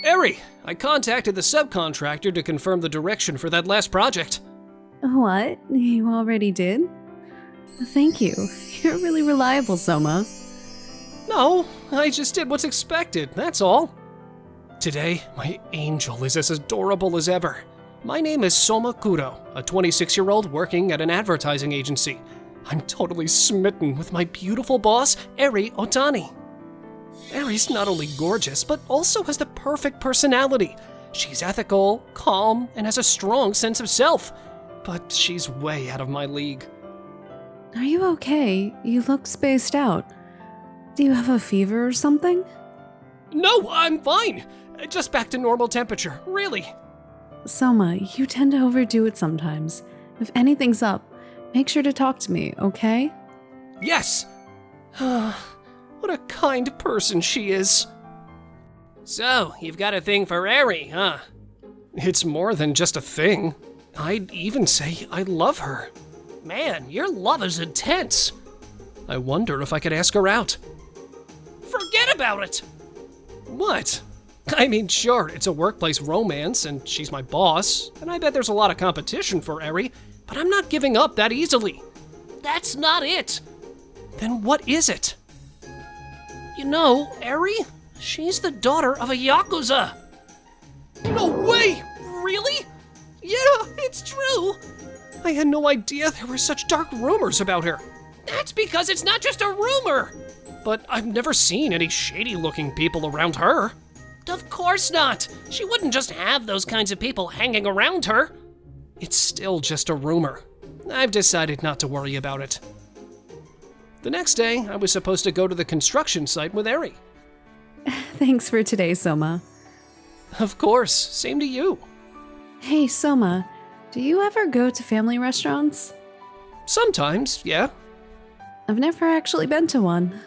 Arie, I contacted the subcontractor to confirm the direction for that last project. What? You already did? Thank you. You're really reliable, Soma. No, I just did what's expected, that's all. Today, my angel is as adorable as ever. My name is Soma Kuro, a 26-year-old working at an advertising agency. I'm totally smitten with my beautiful boss, Arie Otani. Arie's not only gorgeous, but also has the perfect personality. She's ethical, calm, and has a strong sense of self. But she's way out of my league. Are you okay? You look spaced out. Do you have a fever or something? No, I'm fine. Just back to normal temperature, really. Soma, you tend to overdo it sometimes. If anything's up, make sure to talk to me, okay? Yes! What a kind person she is. So, you've got a thing for Arie, huh? It's more than just a thing. I'd even say I love her. Man, your love is intense. I wonder if I could ask her out. Forget about it! What? I mean, sure, it's a workplace romance, and she's my boss, and I bet there's a lot of competition for Arie, but I'm not giving up that easily. That's not it. Then what is it? You know, Arie, she's the daughter of a Yakuza. No way! Really? Yeah, it's true. I had no idea there were such dark rumors about her. That's because it's not just a rumor. But I've never seen any shady-looking people around her. Of course not. She wouldn't just have those kinds of people hanging around her. It's still just a rumor. I've decided not to worry about it. The next day, I was supposed to go to the construction site with Arie. Thanks for today, Soma. Of course, same to you. Hey, Soma, do you ever go to family restaurants? Sometimes, yeah. I've never actually been to one.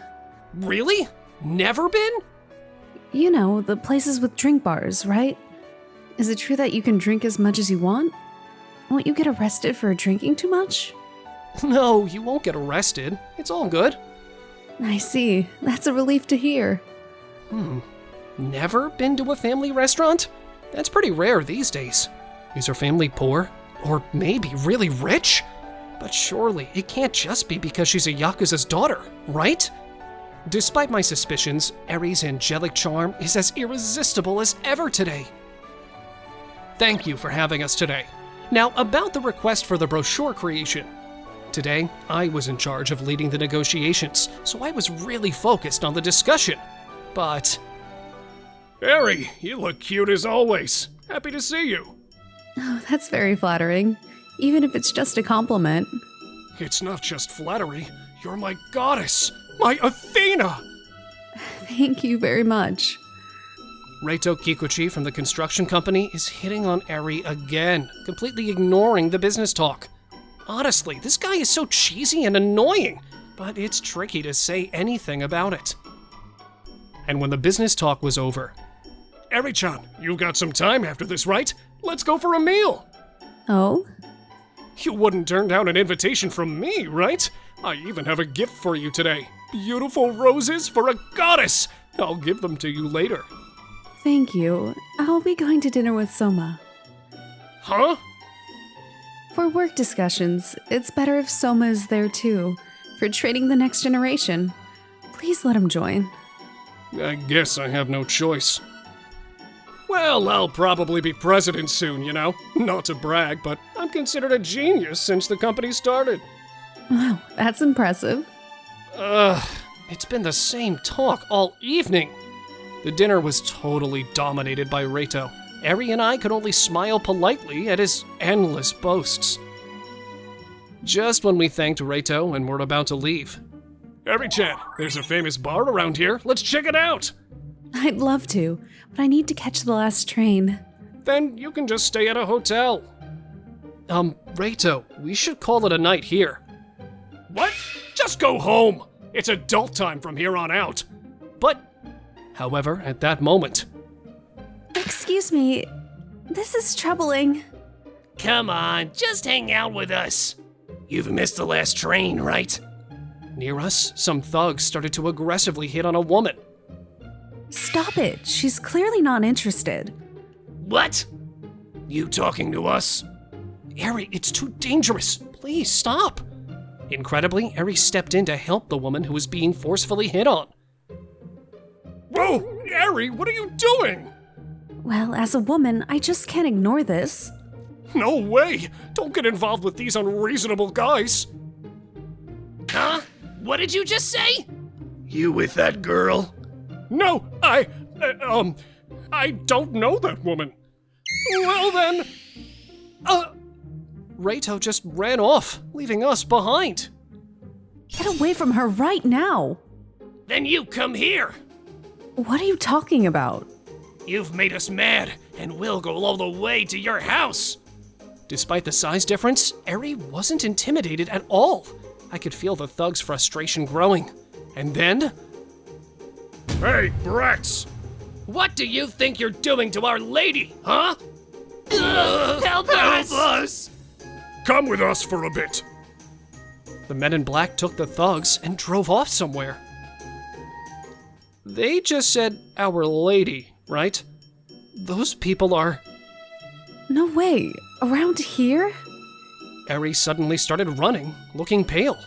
Really? Never been? You know, the places with drink bars, right? Is it true that you can drink as much as you want? Won't you get arrested for drinking too much? No, you won't get arrested. It's all good. I see. That's a relief to hear. Never been to a family restaurant? That's pretty rare these days. Is her family poor? Or maybe really rich? But surely it can't just be because she's a Yakuza's daughter, right? Despite my suspicions, Arie's angelic charm is as irresistible as ever today. Thank you for having us today. Now, about the request for the brochure creation. Today, I was in charge of leading the negotiations, so I was really focused on the discussion. But... Arie, you look cute as always. Happy to see you. Oh, that's very flattering, even if it's just a compliment. It's not just flattery. You're my goddess, my Athena! Thank you very much. Reito Kikuchi from the construction company is hitting on Arie again, completely ignoring the business talk. Honestly, this guy is so cheesy and annoying, but it's tricky to say anything about it. And when the business talk was over, Arie-chan, you've got some time after this, right? Let's go for a meal! Oh? You wouldn't turn down an invitation from me, right? I even have a gift for you today. Beautiful roses for a goddess! I'll give them to you later. Thank you. I'll be going to dinner with Soma. Huh? For work discussions, it's better if Soma is there too, for training the next generation. Please let him join. I guess I have no choice. Well, I'll probably be president soon, you know? Not to brag, but I'm considered a genius since the company started. Wow, that's impressive. It's been the same talk all evening. The dinner was totally dominated by Reito. Arie and I could only smile politely at his endless boasts. Just when we thanked Reito and were about to leave. Arie-chan, there's a famous bar around here. Let's check it out. I'd love to, but I need to catch the last train. Then you can just stay at a hotel. Reito, we should call it a night here. What? Just go home. It's adult time from here on out. But, however, at that moment... Excuse me, this is troubling. Come on, just hang out with us. You've missed the last train, right? Near us, some thugs started to aggressively hit on a woman. Stop it. She's clearly not interested. What? You talking to us? Arie, it's too dangerous. Please stop. Incredibly, Arie stepped in to help the woman who was being forcefully hit on. Whoa, Arie, what are you doing? Well, as a woman, I just can't ignore this. No way! Don't get involved with these unreasonable guys! Huh? What did you just say? You with that girl? No, I don't know that woman. Well then... Reito just ran off, leaving us behind. Get away from her right now! Then you come here! What are you talking about? You've made us mad, and we'll go all the way to your house! Despite the size difference, Arie wasn't intimidated at all. I could feel the thug's frustration growing. And then... Hey, brats! What do you think you're doing to our lady, huh? Help us! Help us! Come with us for a bit. The men in black took the thugs and drove off somewhere. They just said Our Lady, right? Those people are... No way. Around here? Arie suddenly started running, looking pale.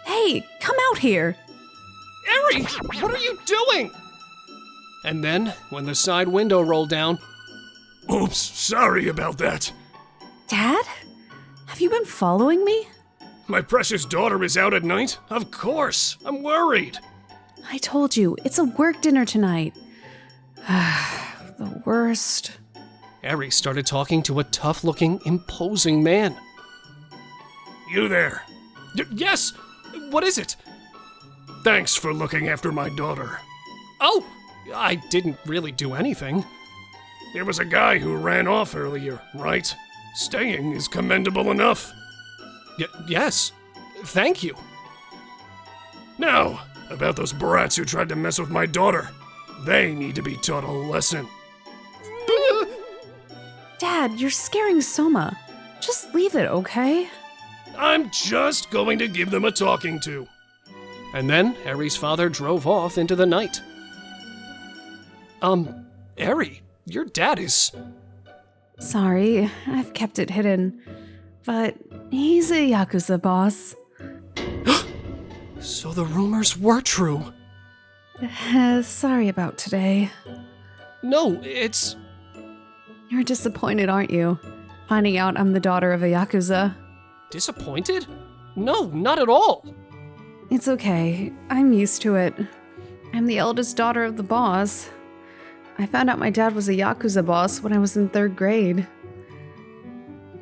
Hey, come out here! Arie, what are you doing? And then, when the side window rolled down... Oops, sorry about that. Dad? Have you been following me? My precious daughter is out at night? Of course, I'm worried. I told you, it's a work dinner tonight. The worst. Arie started talking to a tough-looking, imposing man. You there? Yes! What is it? Thanks for looking after my daughter. Oh, I didn't really do anything. There was a guy who ran off earlier, right? Staying is commendable enough. Yes. Thank you. Now, about those brats who tried to mess with my daughter. They need to be taught a lesson. Dad, you're scaring Soma. Just leave it, okay? I'm just going to give them a talking to. And then Arie's father drove off into the night. Arie, your dad is... Sorry, I've kept it hidden. But he's a Yakuza boss. So the rumors were true. Sorry about today. No, it's... You're disappointed, aren't you? Finding out I'm the daughter of a Yakuza. Disappointed? No, not at all. It's okay. I'm used to it. I'm the eldest daughter of the boss. I found out my dad was a Yakuza boss when I was in 3rd grade.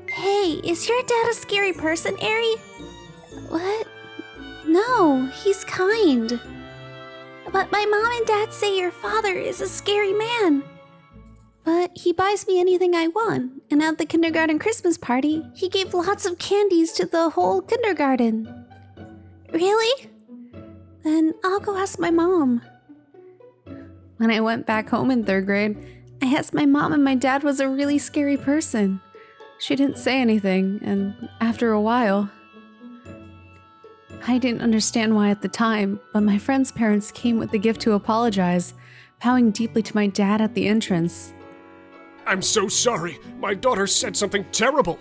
Hey, is your dad a scary person, Arie? What? No, he's kind. But my mom and dad say your father is a scary man. But he buys me anything I want, and at the kindergarten Christmas party, he gave lots of candies to the whole kindergarten. Really? Then I'll go ask my mom. When I went back home in 3rd grade, I asked my mom and my dad was a really scary person. She didn't say anything, and after a while... I didn't understand why at the time, but my friend's parents came with the gift to apologize, bowing deeply to my dad at the entrance. I'm so sorry. My daughter said something terrible.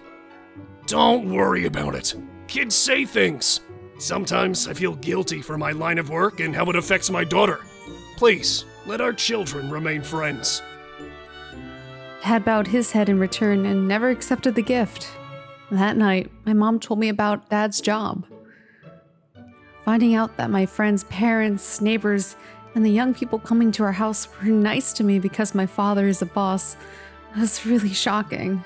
Don't worry about it. Kids say things. Sometimes I feel guilty for my line of work and how it affects my daughter. Please, let our children remain friends. Dad bowed his head in return and never accepted the gift. That night, my mom told me about Dad's job. Finding out that my friends' parents, neighbors, and the young people coming to our house were nice to me because my father is a boss was really shocking.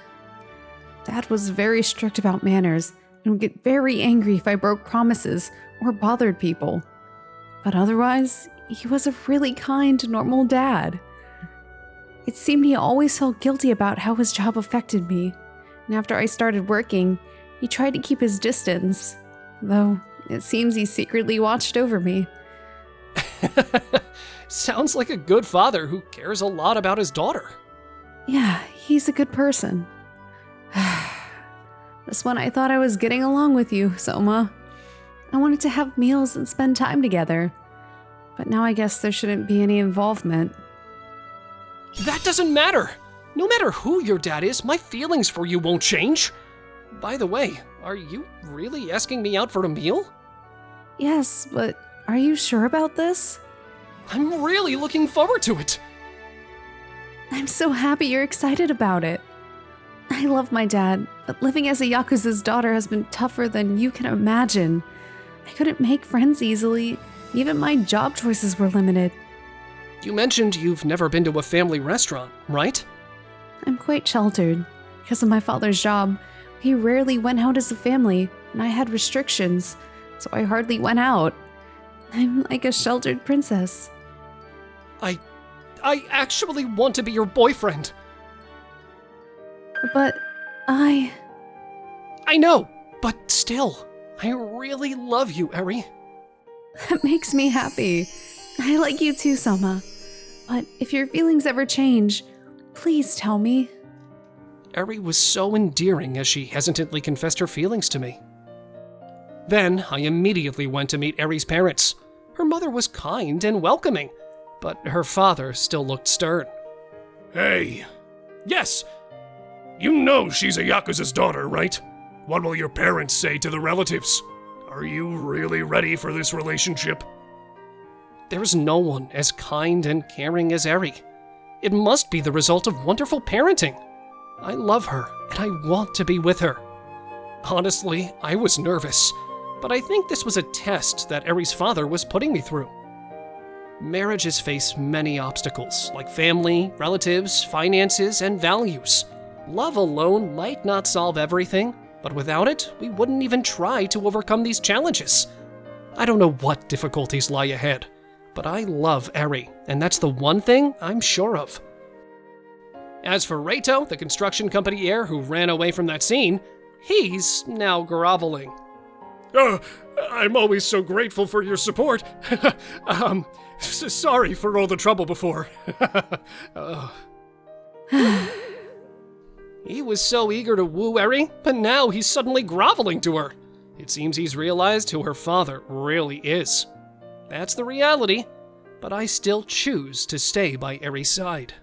Dad was very strict about manners and would get very angry if I broke promises or bothered people. But otherwise, he was a really kind, normal dad. It seemed he always felt guilty about how his job affected me, and after I started working, he tried to keep his distance, though it seems he secretly watched over me. Sounds like a good father who cares a lot about his daughter. Yeah, he's a good person. Just when I thought I was getting along with you, Soma. I wanted to have meals and spend time together. But now I guess there shouldn't be any involvement. That doesn't matter. No matter who your dad is, my feelings for you won't change. By the way, are you really asking me out for a meal? Yes, but are you sure about this? I'm really looking forward to it. I'm so happy you're excited about it. I love my dad, but living as a Yakuza's daughter has been tougher than you can imagine. I couldn't make friends easily. Even my job choices were limited. You mentioned you've never been to a family restaurant, right? I'm quite sheltered. Because of my father's job, we rarely went out as a family, and I had restrictions, so I hardly went out. I'm like a sheltered princess. I actually want to be your boyfriend. But I know, but still, I really love you, Arie. That makes me happy. I like you too, Selma. But if your feelings ever change, please tell me. Arie was so endearing as she hesitantly confessed her feelings to me. Then I immediately went to meet Arie's parents. Her mother was kind and welcoming, but her father still looked stern. Hey. Yes. You know she's a Yakuza's daughter, right? What will your parents say to the relatives? Are you really ready for this relationship? There's no one as kind and caring as Arie. It must be the result of wonderful parenting. I love her, and I want to be with her. Honestly, I was nervous, but I think this was a test that Arie's father was putting me through. Marriages face many obstacles, like family, relatives, finances, and values. Love alone might not solve everything, but without it, we wouldn't even try to overcome these challenges. I don't know what difficulties lie ahead, but I love Arie, and that's the one thing I'm sure of. As for Reito, the construction company heir who ran away from that scene, he's now groveling. I'm always so grateful for your support. Sorry for all the trouble before. He was so eager to woo Arie, but now he's suddenly groveling to her. It seems he's realized who her father really is. That's the reality, but I still choose to stay by Arie's side.